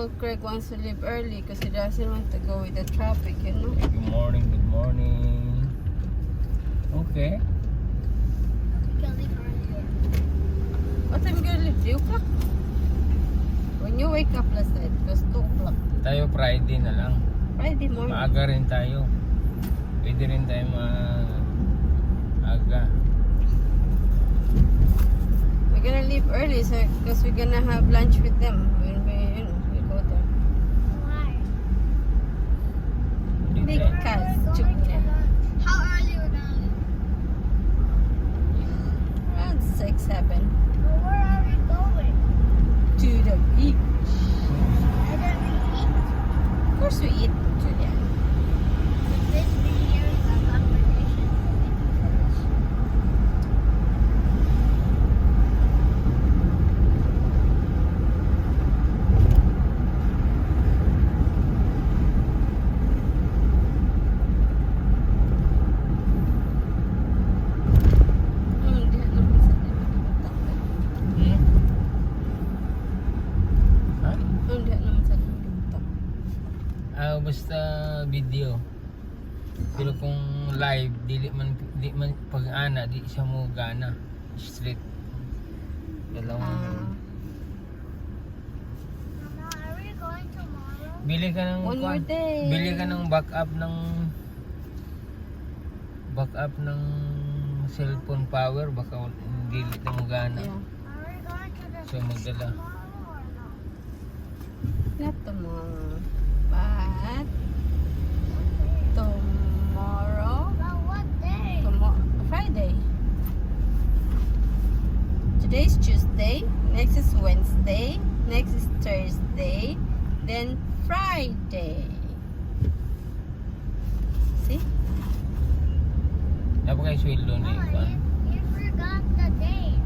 Craig wants to leave early because he doesn't want to go with the traffic, you know. Good morning, good morning. Okay. You can leave earlier. What time you gonna leave? 3 o'clock? When you wake up last night, it was 2 o'clock. Tayo Friday na lang. Friday morning. Maaga rin tayo. Pwede rin tayo maaga. We're gonna leave early so because we're gonna have lunch with them when we go there. Why? Hindi tayo. Because We're going to lunch. How early we're gonna leave? around 6, 7 Well, where are we going? to the beach. And then we eat. Of course we eat, Julia. But this video is a combination of finish. Hindi naman sa libutan. Hmm? Ha? Hindi naman sa libutan. Basta video. Pero kung live, di man pag-ana, di siya mo gana. Straight. Dalawang. Mama, are we going tomorrow? Bili ka ng One more day. Bili ka ng backup ng cellphone power, baka hindi na mo gana. Yeah. Are we going to the So magdala. tomorrow or no? Not tomorrow. But tomorrow. But what day? Friday. Today's Tuesday. Next is Wednesday. Next is Thursday. Then Friday. See? Dapat kayo sweldo na Mama, ikuan. you forgot the date.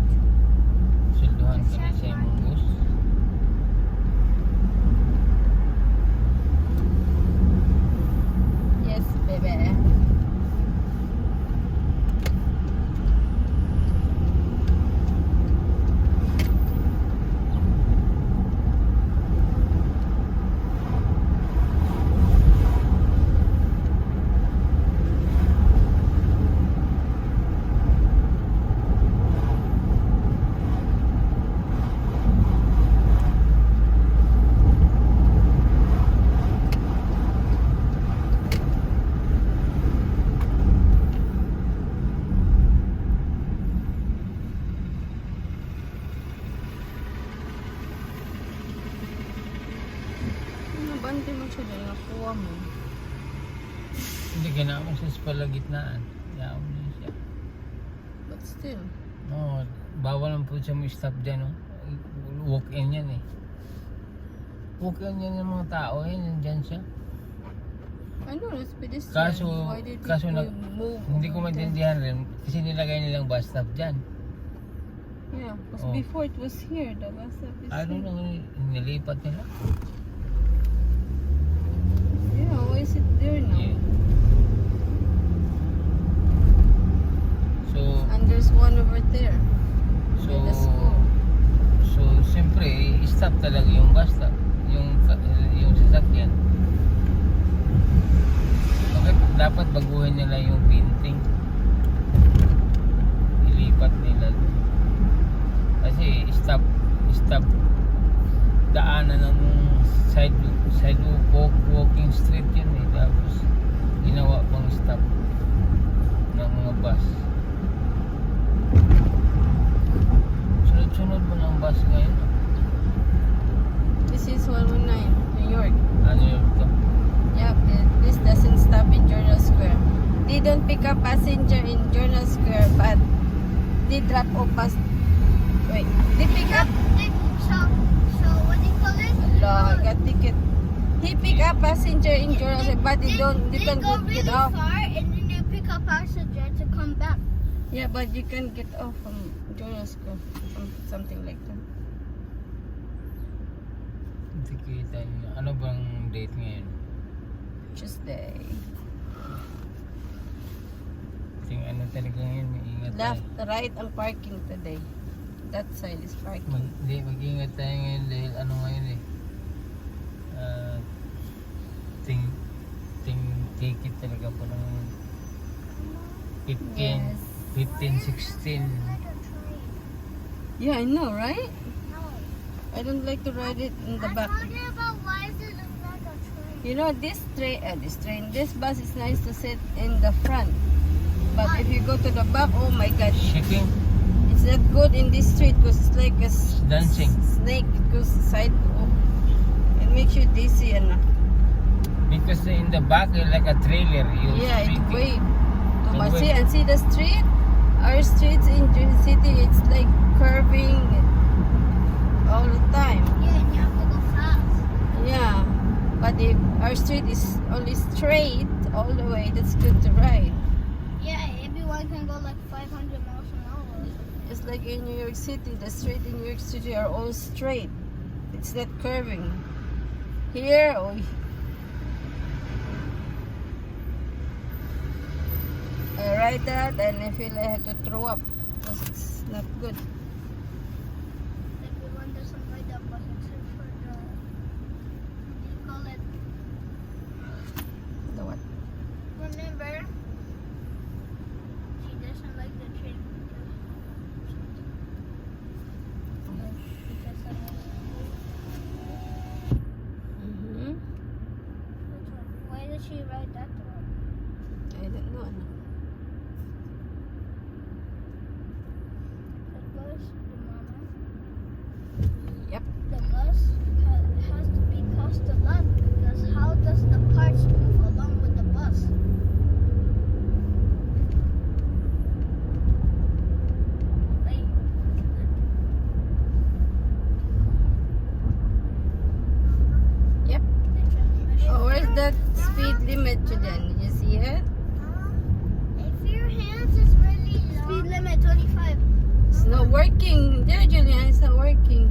Sweldohan ka na sa imong boss. Yes, baby. Bante mo siya doon, nakuha mo. Hindi ginamang sa palagitnaan. Yaw na siya. But still. No, bawal lang po siya mo stop dyan. No? Walk-in yan eh. Walk-in yan ng mga tao. Nandyan siya. I know, it's pedestrian. Kaso, Why did kaso we nag, move hindi ko over there? maintindihan rin. Kasi nilagay nilang bus stop dyan. Yeah, because Oh. before it was here, the bus stop is Ano here. nang nilipat nila? Yeah, why is it there now? Yeah. So, And there's one over there. so, By the school. so, siyempre, stop talaga yung bus stop. Yung sasakyan. Okay, dapat baguhin nila yung painting. Ilipat nila. Kasi stop daanan ng sidewalk walking street yun eh. Tapos ginawa pang stop ng mga bus. Sunod-sunod mo ng bus ngayon. This is 119, New York. Ano yun ito? Yep, this doesn't stop in Journal Square. They don't pick up passenger in Journal Square, but they drop off Wait, they pick up. So what do you call it? Allah, I got ticket. He pick up passenger in Journal Square, but they go can really get off. far and then they pick up passenger to come back. Yeah, but you can get off from Journal Square, something like that. Hindi kita niyo. Ano bang date ngayon? Tuesday. Ting ano talaga ngayon, may ingat Left, tayo. right ang parking today. That side is parking. Mag-ingat tayo ngayon dahil ano ngayon eh. 15, Yes. 15, 16. Like a train. Yeah, I know, right? No. I don't like to ride it in the back. I'm talking about why does it look like a train? You know, this bus is nice to sit in the front. But if you go to the back, oh my God, Shaking, it's not good in this street because it's like a dancing. snake. It goes side. Oh, it makes you dizzy and Because in the back, like a trailer. yeah, it speak way too It much. way- See, and see the street. Our streets in Jersey City, it's like curving all the time. Yeah, and you have to go fast. Yeah, but if our street is only straight all the way, that's good to ride. Yeah, everyone can go like 500 miles an hour. It's like in New York City, the street in New York City are all straight. It's not curving. Here, oh, I ride that and I feel I have to throw up because it's not good. Everyone doesn't ride that bus except for the, what do you call it? The what? Remember? She doesn't like the train because Mm-hmm. which one? Why did she ride that one? I don't know. The bus, the mama. Yep. The bus has to be cost a lot because how does the parts move along with the bus? Like, Yep. the transmission. Oh, where's that speed limit, Julian? Did you see it? If your hands is really long. Speed limit 25. It's not working. There, Julian, it's not working.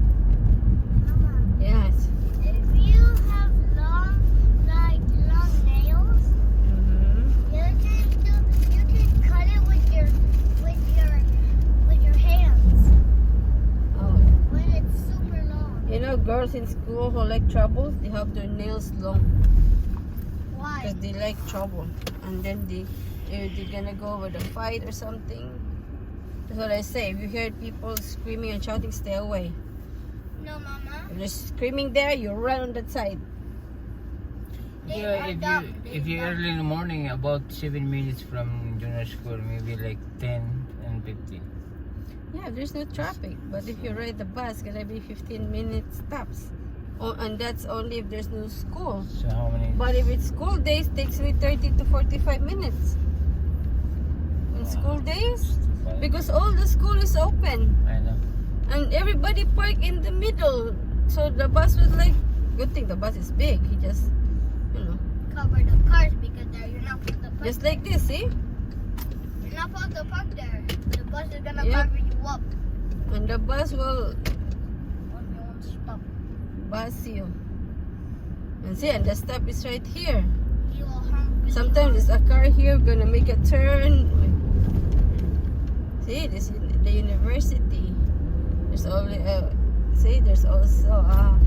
Yes. If you have long nails, Mm-hmm. you can cut it with your hands Oh. when it's super long. You know, girls in school who like trouble, they have their nails long Why? because they like trouble. And then they're gonna go with a fight or something. That's what I say. If you hear people screaming and shouting, stay away. No, Mama. If they're screaming there, you run on that side. They Yeah, are dumb. if you early in the morning, about 7 minutes from junior school, maybe like 10 and 15. Yeah, there's no traffic. But if you ride the bus, it's gonna be 15 minute stops. Oh, and that's only if there's no school. So how many? But if it's school days, takes me 30 to 45 minutes. On school days, because all the school is open I know. and everybody park in the middle. So the bus was like, good thing the bus is big. He just, you know, Cover the cars because you're not supposed to park. just like this, see? You're not supposed to park there. The bus is gonna Yeah. cover you up And the bus will when you won't stop. bus you. And see, and the stop is right here. You will harm. Sometimes there's a car here gonna make a turn. See, this is the university. There's only see, there's also a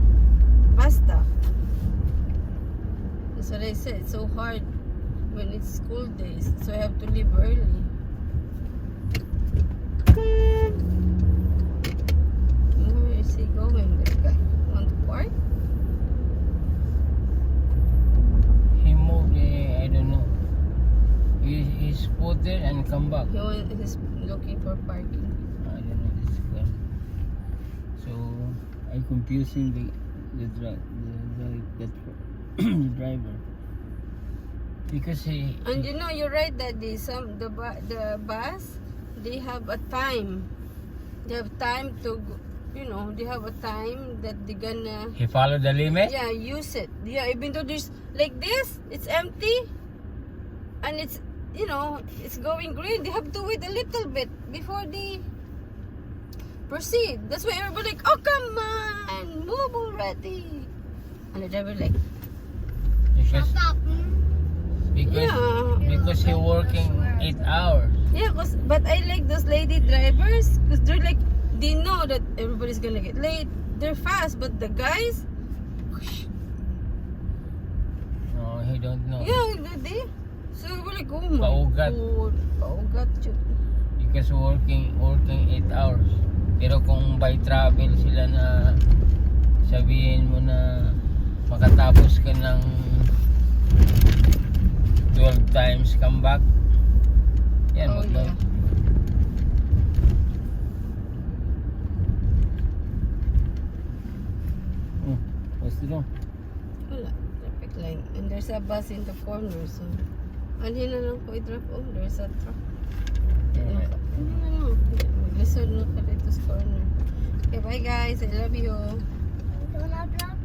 bus stop. That's what I said. It's so hard when it's school days, so I have to leave early. Where is he going? That guy want to park? He moved, I don't know. He's put there and come back. He's looking for parking. I don't know this guy. So I confusing the driver because he. And you know, you're right that the bus, they have a time. They have time to, you know, they have a time that they're gonna, He followed the limit. yeah, use it. Yeah, even though there's like this, it's empty, and it's, you know, it's going green. They have to wait a little bit before they proceed. That's why everybody like, oh come on, move already. And the driver like, Because Stop. yeah. because he working 8 hours. Yeah, but I like those lady drivers because they're like, they know that everybody's gonna get late. They're fast, but the guys, No, he don't know. yeah, they So, like, oh my Paugat. God. Paugat yun. Because working 8 hours. Pero kung by travel sila na sabihin mo na makatapos ka ng 12 times come back. Yan, Oh, yeah. What's the wrong? Wala. Traffic line. And there's a bus in the corner. So, anhin na lang ko i-drop. Oh, there's a truck. Alright. Ano na lang. Mag-lisod na ka dito sa corner. Okay, bye guys. I love you. Don't have that?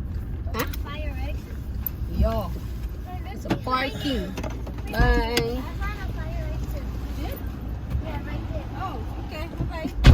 Huh? Fire exit. Yo. It's a parking. Bye. I found a fire exit. Yeah? Yeah, right there. Oh, okay. Bye.